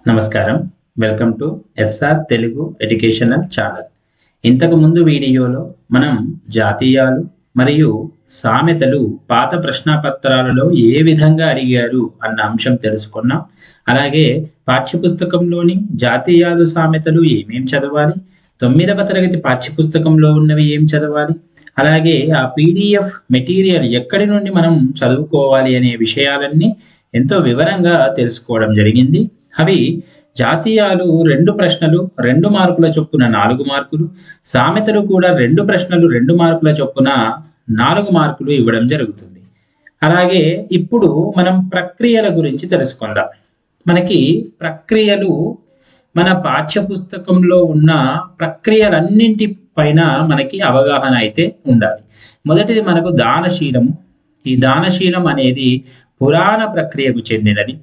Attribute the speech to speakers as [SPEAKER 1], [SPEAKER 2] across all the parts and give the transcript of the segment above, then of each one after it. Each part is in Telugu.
[SPEAKER 1] నమస్కారం. Welcome to SR Telugu educational channel. ఇంతకు ముందు వీడియోలో మనం జాతీయాలు మరియు సామెతలు పాత ప్రశ్నాపత్రాలలో ఏ విధంగా అడిగారు అన్న అంశం తెలుసుకున్నాం. అలాగే పాఠ్యపుస్తకంలోని జాతీయాలు సామెతలు ఏమేం చదవాలి, 9వ తరగతి పాఠ్యపుస్తకంలో ఉన్నవి ఏం చదవాలి, అలాగే ఆ పీడిఎఫ్ మెటీరియల్ ఎక్కడి నుండి మనం చదువుకోవాలి అనే విషయాలన్నీ ఎంతో వివరంగా తెలుసుకోవడం జరిగింది. అవి జాతీయాలు 2 ప్రశ్నలు 2 మార్కుల చొప్పున 4 మార్కులు, సామెతలు కూడా 2 ప్రశ్నలు 2 మార్కుల చొప్పున 4 మార్కులు ఇవ్వడం జరుగుతుంది. అలాగే ఇప్పుడు మనం ప్రక్రియల గురించి తెలుసుకుందాం. మనకి ప్రక్రియలు మన పాఠ్యపుస్తకంలో ఉన్న ప్రక్రియలన్నింటి పైన మనకి అవగాహన అయితే ఉండాలి. మొదటిది మనకు దానశీలము. ఈ దానశీలం అనేది పురాణ ప్రక్రియకు చెందినది.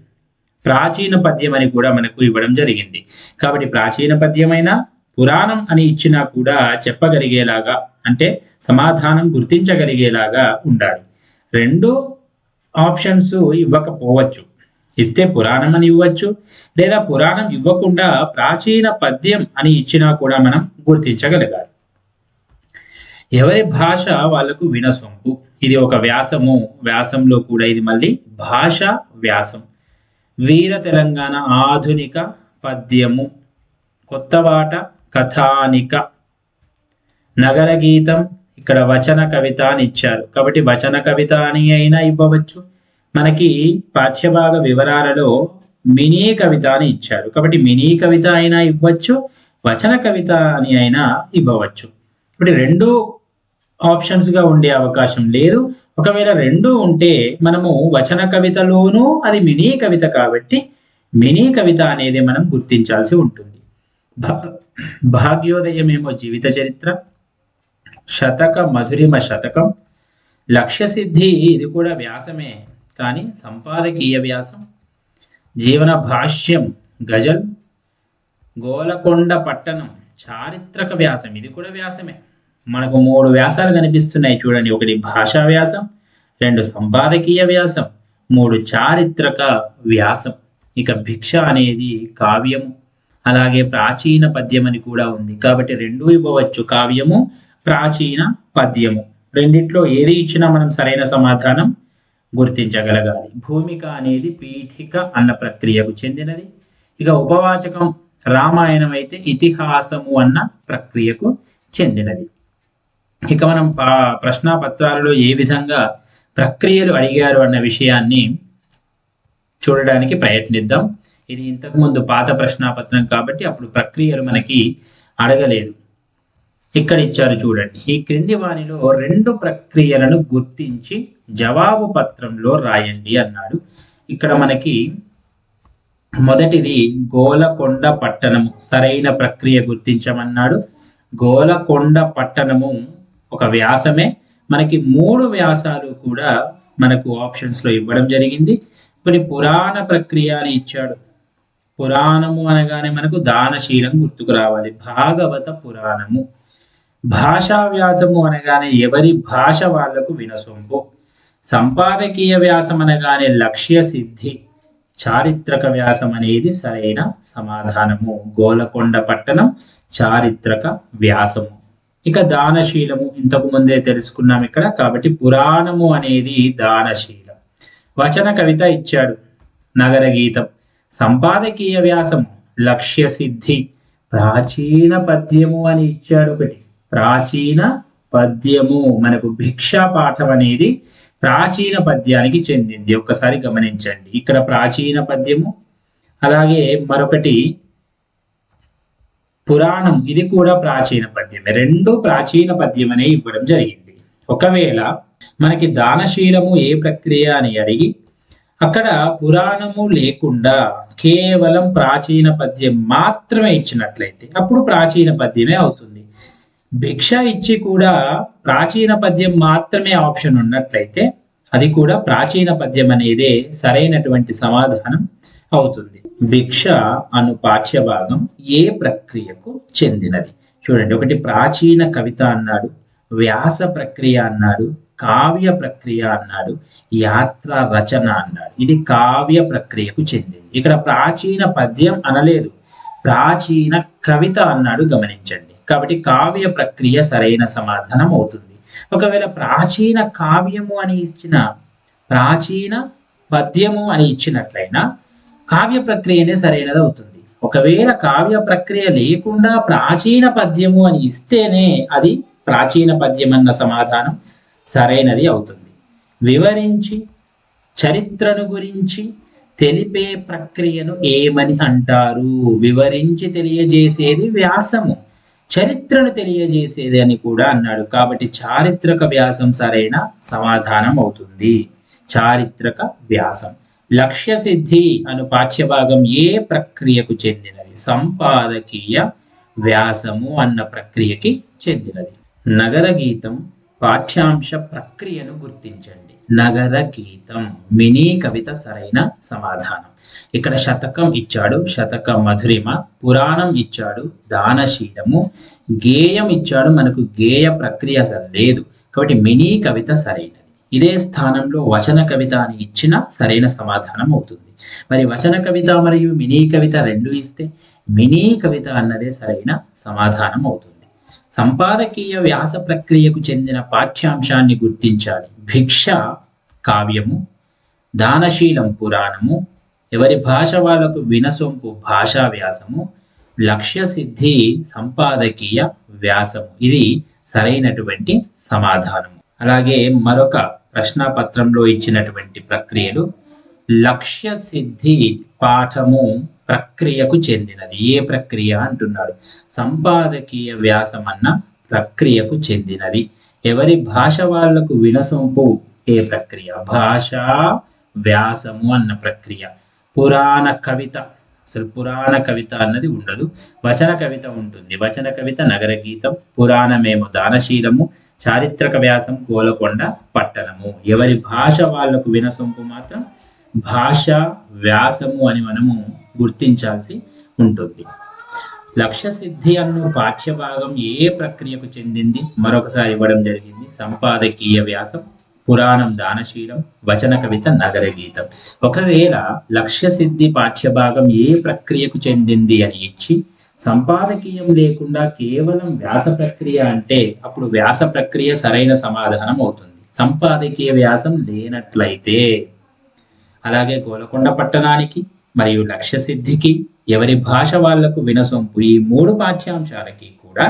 [SPEAKER 1] ప్రాచీన పద్యం అని కూడా మనకు ఇవ్వడం జరిగింది. కాబట్టి ప్రాచీన పద్యమైనా పురాణం అని ఇచ్చినా కూడా చెప్పగలిగేలాగా, అంటే సమాధానం గుర్తించగలిగేలాగా ఉండాలి. 2 ఆప్షన్స్ ఇవ్వకపోవచ్చు. ఇస్తే పురాణం అని ఇవ్వచ్చు, లేదా పురాణం ఇవ్వకుండా ప్రాచీన పద్యం అని ఇచ్చినా కూడా మనం గుర్తించగలగాలి. ఎవరి భాష వాళ్ళకు వినసొంపు. ఇది ఒక వ్యాసము. వ్యాసంలో కూడా ఇది మళ్ళీ భాషా వ్యాసం. వీర తెలంగాణ ఆధునిక పద్యము, కొత్తవాట కథానిక, నగర గీతం ఇక్కడ వచన కవిత అని ఇచ్చారు. కాబట్టి వచన కవిత అని అయినా ఇవ్వవచ్చు. మనకి పాఠ్యభాగ వివరాలలో మినీ కవిత అని ఇచ్చారు. కాబట్టి మినీ కవిత అయినా ఇవ్వచ్చు, వచన కవిత అని అయినా ఇవ్వవచ్చు. ఇప్పుడు 2 ఆప్షన్స్ గా ఉండే అవకాశం లేదు. ఒకవేళ 2 ఉంటే మనము వచన కవితలోనూ అది మినీ కవిత కాబట్టి మినీ కవిత అనేది మనం గుర్తించాల్సి ఉంటుంది. భాగ్యోదయమేమో జీవిత చరిత్ర, శతక మధురిమ శతకం, లక్ష్య సిద్ధి ఇది కూడా వ్యాసమే కానీ సంపాదకీయ వ్యాసం, జీవన భాష్యం గజల్, గోలకొండ పట్టణం చారిత్రక వ్యాసం ఇది కూడా వ్యాసమే. మనకు 3 వ్యాసాలు కనిపిస్తున్నాయి చూడండి. 1 భాషా వ్యాసం, 2 సంపాదకీయ వ్యాసం, 3 చారిత్రక వ్యాసం. ఇక భిక్ష అనేది కావ్యము, అలాగే ప్రాచీన పద్యం అని కూడా ఉంది. కాబట్టి 2 ఇవ్వవచ్చు, కావ్యము ప్రాచీన పద్యము. రెండిట్లో ఏది ఇచ్చినా మనం సరైన సమాధానం గుర్తించగలగాలి. భూమిక అనేది పీఠిక అన్న ప్రక్రియకు చెందినది. ఇక ఉపవాచకం రామాయణం అయితే ఇతిహాసము అన్న ప్రక్రియకు చెందినది. ఇక మనం ప్రశ్నాపత్రాలలో ఏ విధంగా ప్రక్రియలు అడిగారు అన్న విషయాన్ని చూడడానికి ప్రయత్నిద్దాం. ఇది ఇంతకుముందు పాత ప్రశ్నాపత్రం కాబట్టి అప్పుడు ప్రక్రియలు మనకి అడగలేదు. ఇక్కడ ఇచ్చారు చూడండి. ఈ క్రింది వానిలో 2 ప్రక్రియలను గుర్తించి జవాబు పత్రంలో రాయండి అన్నాడు. ఇక్కడ మనకి మొదటిది గోలకొండ పట్టణము, సరైన ప్రక్రియ గుర్తించమన్నాడు. గోలకొండ పట్టణము ఒక వ్యాసమే. మనకి 3 వ్యాసాలు కూడా మనకు ఆప్షన్స్ లో ఇవ్వడం జరిగింది. మరి పురాణ ప్రక్రియ అని ఇచ్చాడు. పురాణము అనగానే మనకు దానశీలం గుర్తుకు రావాలి. భాగవత పురాణము. భాషా వ్యాసము అనగానే ఎవరి భాష వాళ్లకు వినసొంపు. సంపాదకీయ వ్యాసం అనగానే లక్ష్య సిద్ధి. చారిత్రక వ్యాసం అనేది సరైన సమాధానము. గోలకొండ పట్టణం చారిత్రక వ్యాసము. ఇక దానశీలము ఇంతకు ముందే తెలుసుకున్నాం ఇక్కడ. కాబట్టి పురాణము అనేది దానశీలం. వచన కవిత ఇచ్చాడు, నగర గీతం. సంపాదకీయ వ్యాసము లక్ష్య సిద్ధి. ప్రాచీన పద్యము అని ఇచ్చాడు ఒకటి, ప్రాచీన పద్యము. మనకు భిక్షా పాఠం అనేది ప్రాచీన పద్యానికి చెందింది. ఒక్కసారి గమనించండి. ఇక్కడ ప్రాచీన పద్యము, అలాగే మరొకటి పురాణం ఇది కూడా ప్రాచీన పద్యమే. 2 ప్రాచీన పద్యం అనే ఇవ్వడం జరిగింది. ఒకవేళ మనకి దానశీలము ఏ ప్రక్రియ అని అడిగి అక్కడ పురాణము లేకుండా కేవలం ప్రాచీన పద్యం మాత్రమే ఇచ్చినట్లయితే అప్పుడు ప్రాచీన పద్యమే అవుతుంది. భిక్ష ఇచ్చి కూడా ప్రాచీన పద్యం మాత్రమే ఆప్షన్ ఉన్నట్లయితే అది కూడా ప్రాచీన పద్యం అనేదే సరైనటువంటి సమాధానం అవుతుంది. భిక్ష అను పాఠ్యభాగం ఏ ప్రక్రియకు చెందినది? చూడండి, ఒకటి ప్రాచీన కవిత అన్నాడు, వ్యాస ప్రక్రియ అన్నాడు, కావ్య ప్రక్రియ అన్నాడు, యాత్ర రచన అన్నాడు. ఇది కావ్య ప్రక్రియకు చెందింది. ఇక్కడ ప్రాచీన పద్యం అనలేదు, ప్రాచీన కవిత అన్నాడు, గమనించండి. కాబట్టి కావ్య ప్రక్రియ సరైన సమాధానం అవుతుంది. ఒకవేళ ప్రాచీన కావ్యము అని ఇచ్చిన, ప్రాచీన పద్యము అని ఇచ్చినట్లయినా కావ్య ప్రక్రియనే సరైనది అవుతుంది. ఒకవేళ కావ్య ప్రక్రియ లేకుండా ప్రాచీన పద్యము అని ఇస్తేనే అది ప్రాచీన పద్యం అన్న సమాధానం సరైనది అవుతుంది. వివరించి చరిత్రను గురించి తెలిపే ప్రక్రియను ఏమని అంటారు? వివరించి తెలియజేసేది వ్యాసము, చరిత్రను తెలియజేసేది అని కూడా అన్నాడు. కాబట్టి చారిత్రక వ్యాసం సరైన సమాధానం అవుతుంది. చారిత్రక వ్యాసం. లక్ష్య సిద్ధి అను పాఠ్యభాగం ఏ ప్రక్రియకు చెందినది? సంపాదకీయ వ్యాసము అన్న ప్రక్రియకి చెందినది. నగర గీతం పాఠ్యాంశ ప్రక్రియను గుర్తించండి. నగర గీతం మినీ కవిత సరైన సమాధానం. ఇక్కడ శతకం ఇచ్చాడు, శతక మధురిమ. పురాణం ఇచ్చాడు, దానశీలము. గేయం ఇచ్చాడు, మనకు గేయ ప్రక్రియ అసలు లేదు. కాబట్టి మినీ కవిత సరైనది. ఇదే స్థానంలో వచన కవిత అని ఇచ్చిన సరైన సమాధానం అవుతుంది. మరి వచన కవిత మరియు మినీ కవిత రెండు ఇస్తే మినీ కవిత అన్నదే సరైన సమాధానం అవుతుంది. సంపాదకీయ వ్యాస ప్రక్రియకు చెందిన పాఠ్యాంశాన్ని గుర్తించాలి. భిక్ష కావ్యము, దానశీలం పురాణము, ఎవరి భాష వాళ్లకు వినసొంపు భాషా వ్యాసము, లక్ష్య సిద్ధి సంపాదకీయ వ్యాసము. ఇది సరైనటువంటి సమాధానము. అలాగే మరొక ప్రశ్నాపత్రంలో ఇచ్చినటువంటి ప్రక్రియలు, లక్ష్య సిద్ధి పాఠము ప్రక్రియకు చెందినది. ఏ ప్రక్రియ అంటున్నాడు? సంపాదకీయ వ్యాసం అన్న ప్రక్రియకు చెందినది. ఎవరి భాష వాళ్లకు వినసొంపు ఏ ప్రక్రియ? భాషా వ్యాసము అన్న ప్రక్రియ. పురాణ కవిత, అసలు పురాణ కవిత అన్నది ఉండదు, వచన కవిత ఉంటుంది. వచన కవిత నగర గీతం, పురాణమేమో దానశీలము, చారిత్రక వ్యాసం గోలకొండ పట్టణము. ఎవరి భాష వాళ్లకు వినసొంపు మాత్రం భాష వ్యాసము అని మనము గుర్తించాల్సి ఉంటుంది. లక్ష్య సిద్ధి అన్న పాఠ్యభాగం ఏ ప్రక్రియకు చెందింది? మరొకసారి ఇవ్వడం జరిగింది. సంపాదకీయ వ్యాసం, పురాణం దానశీలం, వచన కవిత నగర గీతం. ఒకవేళ లక్ష్య సిద్ధి పాఠ్యభాగం ఏ ప్రక్రియకు చెందింది అని ఇచ్చి సంపాదకీయం లేకుండా కేవలం వ్యాస ప్రక్రియ అంటే అప్పుడు వ్యాస ప్రక్రియ సరైన సమాధానం అవుతుంది. సంపాదకీయ వ్యాసం లేనట్లయితే, అలాగే గోలకొండ పట్టణానికి మరియు లక్ష్య సిద్ధికి ఎవరి భాష వాళ్లకు వినసొంపు ఈ మూడు పాఠ్యాంశాలకి కూడా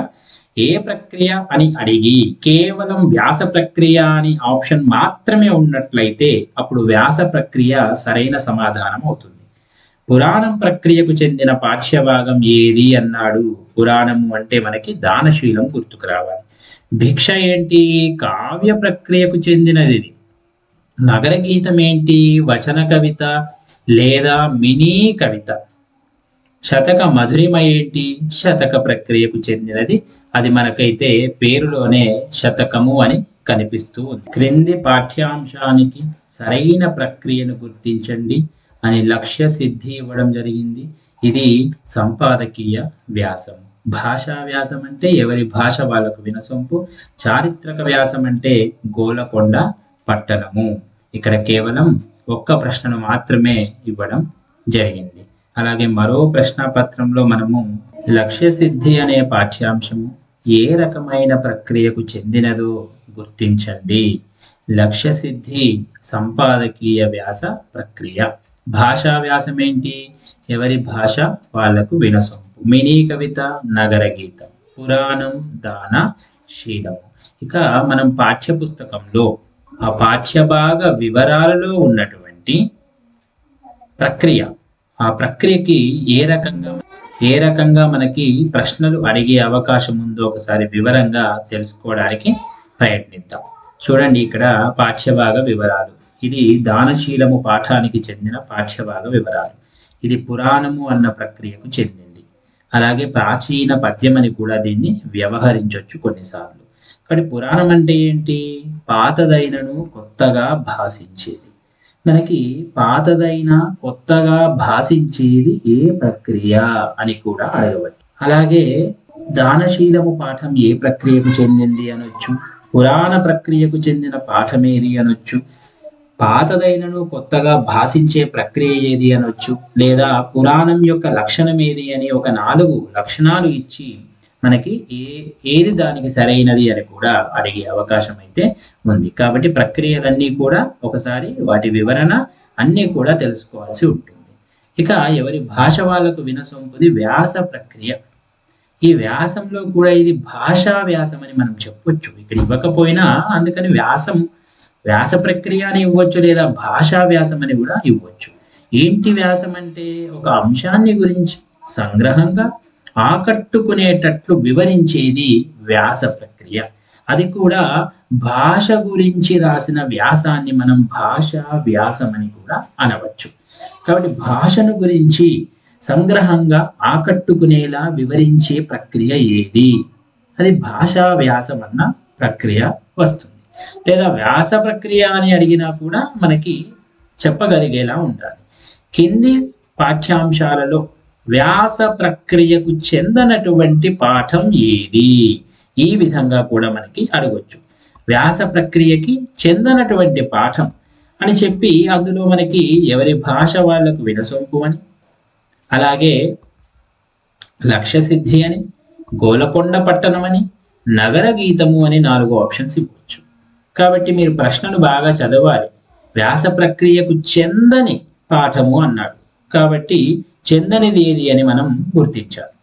[SPEAKER 1] ఏ ప్రక్రియ అని అడిగి కేవలం వ్యాస ప్రక్రియ అని ఆప్షన్ మాత్రమే ఉన్నట్లయితే అప్పుడు వ్యాస ప్రక్రియ సరైన సమాధానం అవుతుంది. పురాణం ప్రక్రియకు చెందిన పాఠ్యభాగం ఏది అన్నాడు? పురాణము అంటే మనకి దానశీలం గుర్తుకు రావాలి. భిక్ష ఏంటి? కావ్య ప్రక్రియకు చెందినది. నగర గీతం ఏంటి? వచన కవిత లేదా మినీ కవిత. శతక మధురిమ ఏంటి? శతక ప్రక్రియకు చెందినది. అది మనకైతే పేరులోనే శతకము అని కనిపిస్తూ ఉంది. క్రింది పాఠ్యాంశానికి సరైన ప్రక్రియను గుర్తించండి అని లక్ష్య సిద్ధి ఇవ్వడం జరిగింది. ఇది సంపాదకీయ వ్యాసం. భాషా వ్యాసం అంటే ఎవరి భాష వాళ్ళకు వినసొంపు. చారిత్రక వ్యాసం అంటే గోలకొండ పట్టణము. ఇక్కడ కేవలం ఒక్క ప్రశ్నను మాత్రమే ఇవ్వడం జరిగింది. అలాగే మరో ప్రశ్నపత్రంలో మనము లక్ష్య సిద్ధి అనే పాఠ్యాంశము ఏ రకమైన ప్రక్రియకు చెందినదో గుర్తించండి. లక్ష్య సిద్ధి సంపాదకీయ వ్యాస ప్రక్రియ. భాషా వ్యాసం ఏంటి? ఎవరి భాష వాళ్లకు వినసొంపు. మినీ కవిత నగర గీతం, పురాణం దానశీలము. ఇక మనం పాఠ్యపుస్తకంలో ఆ పాఠ్యభాగ వివరాలలో ఉన్నటువంటి ప్రక్రియ, ఆ ప్రక్రియకి ఏ రకంగా మనకి ప్రశ్నలు అడిగే అవకాశం ఉందో ఒకసారి వివరంగా తెలుసుకోవడానికి ప్రయత్నిద్దాం. చూడండి, ఇక్కడ పాఠ్యభాగ వివరాలు. ఇది దానశీలము పాఠానికి చెందిన పాఠ్యభాగ వివరాలు. ఇది పురాణము అన్న ప్రక్రియకు చెందింది. అలాగే ప్రాచీన పద్యం అని కూడా దీన్ని వ్యవహరించవచ్చు కొన్నిసార్లు. కానీ పురాణం అంటే ఏంటి? పాతదైనను కొత్తగా భాషించేది. మనకి పాతదైన కొత్తగా భాషించేది ఏ ప్రక్రియ అని కూడా అడగవచ్చు. అలాగే దానశీలము పాఠం ఏ ప్రక్రియకు చెందింది అనొచ్చు. పురాణ ప్రక్రియకు చెందిన పాఠమేది అనొచ్చు, పాతదైనను కొత్తగా భాషించే ప్రక్రియ ఏది అనొచ్చు, లేదా పురాణం యొక్క లక్షణం ఏది అని ఒక 4 లక్షణాలు ఇచ్చి మనకి ఏది దానికి సరైనది అని కూడా అడిగే అవకాశం అయితే ఉంది. కాబట్టి ప్రక్రియలన్నీ కూడా ఒకసారి వాటి వివరణ అన్నీ కూడా తెలుసుకోవాల్సి ఉంటుంది. ఇక ఎవరి భాష వాళ్ళకు వినసొంపుది వ్యాస ప్రక్రియ. ఈ వ్యాసంలో కూడా ఇది భాషా వ్యాసం అని మనం చెప్పొచ్చు. ఇక్కడ ఇవ్వకపోయినా అందుకని వ్యాస ప్రక్రియ అని ఇవ్వచ్చు, లేదా భాషా వ్యాసం అని కూడా ఇవ్వచ్చు. ఏంటి వ్యాసం అంటే? ఒక అంశాన్ని గురించి సంగ్రహంగా ఆకట్టుకునేటట్లు వివరించేది వ్యాస ప్రక్రియ. అది కూడా భాష గురించి రాసిన వ్యాసాన్ని మనం భాషా వ్యాసం అని కూడా అనవచ్చు. కాబట్టి భాషను గురించి సంగ్రహంగా ఆకట్టుకునేలా వివరించే ప్రక్రియ ఏది? అది భాషా వ్యాసం అన్న ప్రక్రియ వస్తుంది. లేదా వ్యాస ప్రక్రియ అని అడిగినా కూడా మనకి చెప్పగలిగేలా ఉండాలి. కింది పాఠ్యాంశాలలో వ్యాస ప్రక్రియకు చెందనటువంటి పాఠం ఏది? ఈ విధంగా కూడా మనకి అడగొచ్చు. వ్యాస ప్రక్రియకి చెందనటువంటి పాఠం అని చెప్పి అందులో మనకి ఎవరి భాష వాళ్లకు వినసొంపు అని, అలాగే లక్ష్య సిద్ధి అని, గోలకొండ పట్టణం అని, నగర గీతము అని 4 ఆప్షన్స్ ఇవ్వచ్చు. కాబట్టి మీరు ప్రశ్నలు బాగా చదవాలి. వ్యాస ప్రక్రియకు చెందని పాఠము అన్నాడు కాబట్టి చెందనిది ఏది అని మనం గుర్తించాలి.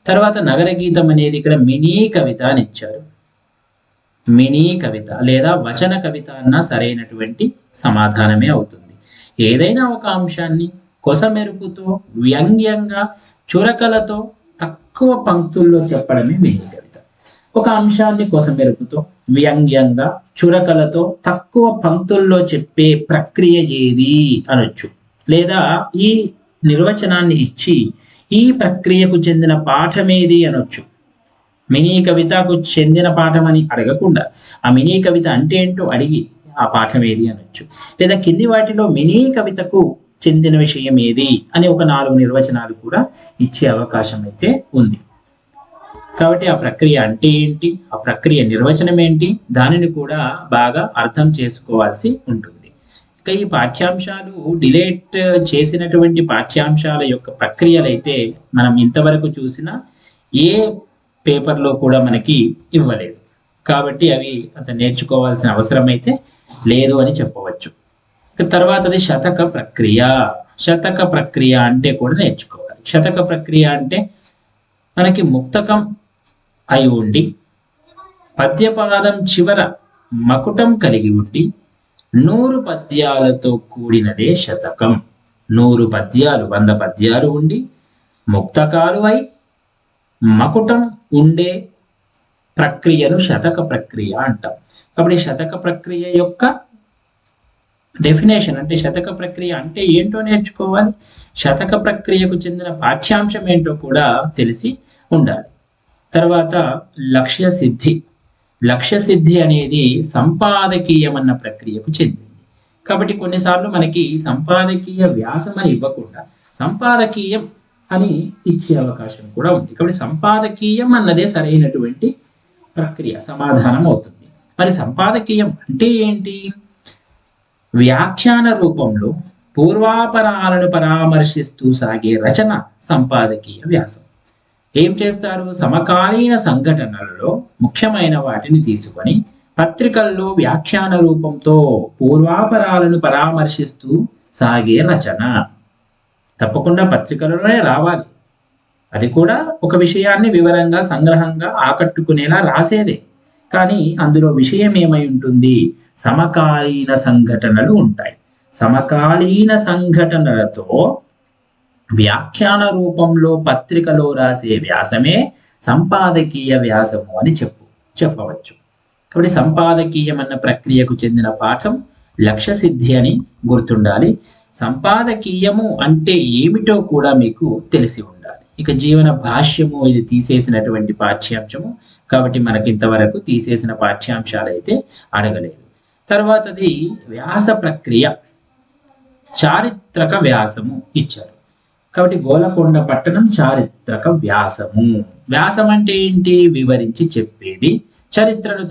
[SPEAKER 1] తర్వాత నగర గీతం అనేది ఇక్కడ మినీ కవిత అని ఇచ్చారు. మినీ కవిత లేదా వచన కవిత అన్న సరైనటువంటి సమాధానమే అవుతుంది. ఏదైనా ఒక అంశాన్ని కొసమెరుపుతో, వ్యంగ్యంగా, చురకలతో తక్కువ పంక్తుల్లో చెప్పడమే మినీ కవిత. ఒక అంశాన్ని కొసమెరుపుతో, వ్యంగ్యంగా, చురకలతో తక్కువ పంక్తుల్లో చెప్పే ప్రక్రియ ఏది అనొచ్చు. లేదా ఈ నిర్వచనాన్ని ఇచ్చి ఈ ప్రక్రియకు చెందిన పాఠమేది అనొచ్చు. మినీ కవితకు చెందిన పాఠం అని అడగకుండా ఆ మినీ కవిత అంటే ఏంటో అడిగి ఆ పాఠం ఏది అనొచ్చు. లేదా కింది వాటిలో మినీ కవితకు చెందిన విషయం ఏది అని ఒక 4 నిర్వచనాలు కూడా ఇచ్చే అవకాశం అయితే ఉంది. కాబట్టి ఆ ప్రక్రియ అంటే ఏంటి, ఆ ప్రక్రియ నిర్వచనం ఏంటి, దానిని కూడా బాగా అర్థం చేసుకోవాల్సి ఉంటుంది. ఇక ఈ పాఠ్యాంశాలు డిలేట్ చేసినటువంటి పాఠ్యాంశాల యొక్క ప్రక్రియలైతే మనం ఇంతవరకు చూసిన ఏ పేపర్లో కూడా మనకి ఇవ్వలేదు. కాబట్టి అవి అంత నేర్చుకోవాల్సిన అవసరం అయితే లేదు అని చెప్పవచ్చు. ఇక తర్వాతది శతక ప్రక్రియ. శతక ప్రక్రియ అంటే కూడా నేర్చుకోవాలి. శతక ప్రక్రియ అంటే మనకి ముక్తకం అయి ఉండి పద్యపాదం చివర మకుటం కలిగి ఉండి 100 పద్యాలతో కూడినదే శతకం. 100 పద్యాలు 100 పద్యాలు ఉండి ముక్తకాలు అయి మకుటం ఉండే ప్రక్రియను శతక ప్రక్రియ అంటాం. కాబట్టి శతక ప్రక్రియ యొక్క డెఫినేషన్ అంటే శతక ప్రక్రియ అంటే ఏంటో నేర్చుకోవాలి. శతక ప్రక్రియకు చెందిన పాఠ్యాంశం ఏంటో కూడా తెలిసి ఉండాలి. తర్వాత లక్ష్య సిద్ధి. లక్ష్య సిద్ధి అనేది సంపాదకీయం అన్న ప్రక్రియకు చెందింది. కాబట్టి కొన్నిసార్లు మనకి సంపాదకీయ వ్యాసం అని ఇవ్వకుండా సంపాదకీయం అని ఇచ్చే అవకాశం కూడా ఉంది. కాబట్టి సంపాదకీయం అన్నదే సరైనటువంటి ప్రక్రియ సమాధానం అవుతుంది. మరి సంపాదకీయం అంటే ఏంటి? వ్యాఖ్యాన రూపంలో పూర్వాపరాలను పరామర్శిస్తూ సాగే రచన సంపాదకీయ వ్యాసం. ఏం చేస్తారు? సమకాలీన సంఘటనలలో ముఖ్యమైన వాటిని తీసుకొని పత్రికల్లో వ్యాఖ్యాన రూపంతో పూర్వాపరాలను పరామర్శిస్తూ సాగే రచన. తప్పకుండా పత్రికలలోనే రావాలి. అది కూడా ఒక విషయాన్ని వివరంగా సంగ్రహంగా ఆకట్టుకునేలా రాసేదే. కానీ అందులో విషయం ఏమై ఉంటుంది? సమకాలీన సంఘటనలు ఉంటాయి. సమకాలీన సంఘటనలతో వ్యాఖ్యాన రూపంలో పత్రికలో రాసే వ్యాసమే సంపాదకీయ వ్యాసము అని చెప్పవచ్చు. కాబట్టి సంపాదకీయం అన్న ప్రక్రియకు చెందిన పాఠం లక్ష్య సిద్ధి అని గుర్తుండాలి. సంపాదకీయము అంటే ఏమిటో కూడా మీకు తెలిసి ఉండాలి. ఇక జీవన భాష్యము ఇది తీసేసినటువంటి పాఠ్యాంశము కాబట్టి మనకి ఇంతవరకు తీసేసిన పాఠ్యాంశాలు అయితే అడగలేదు. తర్వాతది వ్యాస ప్రక్రియ, చారిత్రక వ్యాసము ఇచ్చారు. కాబట్టి గోలకొండ పట్టణం చారిత్రక వ్యాసము. వ్యాసం అంటే ఏంటి? వివరించి చెప్పేది, చరిత్రను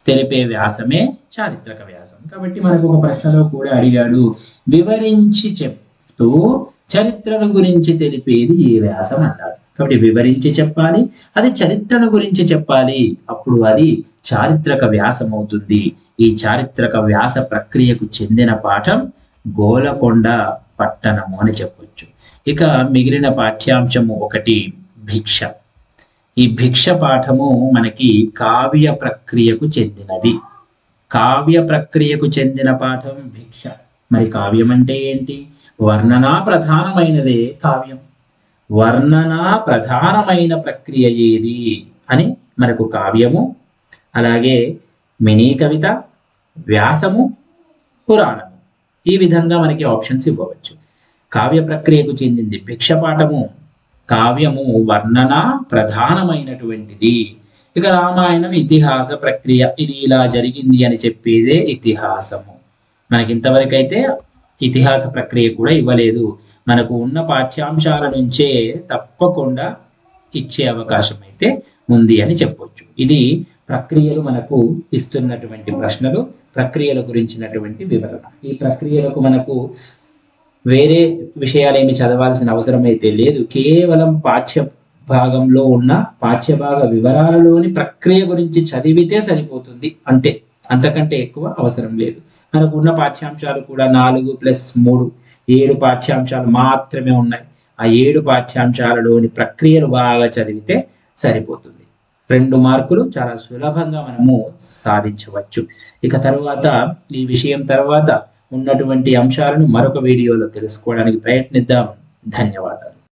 [SPEAKER 1] తెలిపే వ్యాసమే చారిత్రక వ్యాసం. కాబట్టి మనకు ఒక ప్రశ్నలో కూడా అడిగాడు, వివరించి చెప్తూ చరిత్రను గురించి తెలిపేది ఏ వ్యాసం అన్నాడు. కాబట్టి వివరించి చెప్పాలి, అది చరిత్రను గురించి చెప్పాలి, అప్పుడు అది చారిత్రక వ్యాసం అవుతుంది. ఈ చారిత్రక వ్యాస ప్రక్రియకు చెందిన పాఠం గోలకొండ పట్టణము అని చెప్పొచ్చు. ఇక మిగిలిన పాఠ్యాంశము ఒకటి భిక్ష. ఈ భిక్ష పాఠము మనకి కావ్య ప్రక్రియకు చెందినది. కావ్య ప్రక్రియకు చెందిన పాఠం భిక్ష. మరి కావ్యం అంటే ఏంటి? వర్ణనా ప్రధానమైనదే కావ్యం. వర్ణనా ప్రధానమైన ప్రక్రియ ఏది అని మనకు కావ్యము, అలాగే మినీ కవిత, వ్యాసము, పురాణము, ఈ విధంగా మనకి ఆప్షన్స్ ఇవ్వవచ్చు. కావ్య ప్రక్రియకు చెందింది భిక్ష పాఠము. కావ్యము వర్ణన ప్రధానమైనటువంటిది. ఇక రామాయణం ఇతిహాస ప్రక్రియ, ఇది ఇలా జరిగింది అని చెప్పేదే ఇతిహాసము. మనకి ఇంతవరకైతే ఇతిహాస ప్రక్రియ కూడా ఇవ్వలేదు. మనకు ఉన్న పాఠ్యాంశాల నుంచే తప్పకుండా ఇచ్చే అవకాశం అయితే ఉంది అని చెప్పొచ్చు. ఇది ప్రక్రియలు మనకు ఇస్తున్నటువంటి ప్రశ్నలు, ప్రక్రియల గురించినటువంటి వివరణ. ఈ ప్రక్రియలకు మనకు వేరే విషయాలేమి చదవాల్సిన అవసరం అయితే లేదు. కేవలం పాఠ్య భాగంలో ఉన్న పాఠ్యభాగ వివరాలలోని ప్రక్రియ గురించి చదివితే సరిపోతుంది, అంతే. అంతకంటే ఎక్కువ అవసరం లేదు. మనకు ఉన్న పాఠ్యాంశాలు కూడా 4+3 7 పాఠ్యాంశాలు మాత్రమే ఉన్నాయి. ఆ 7 పాఠ్యాంశాలలోని ప్రక్రియలు బాగా చదివితే సరిపోతుంది. 2 మార్కులు చాలా సులభంగా మనము సాధించవచ్చు. ఇక తర్వాత ఈ విషయం తర్వాత ఉన్నటువంటి అంశాలను మరొక వీడియోలో తెలుసుకోవడానికి ప్రయత్నిద్దాం. ధన్యవాదాలు.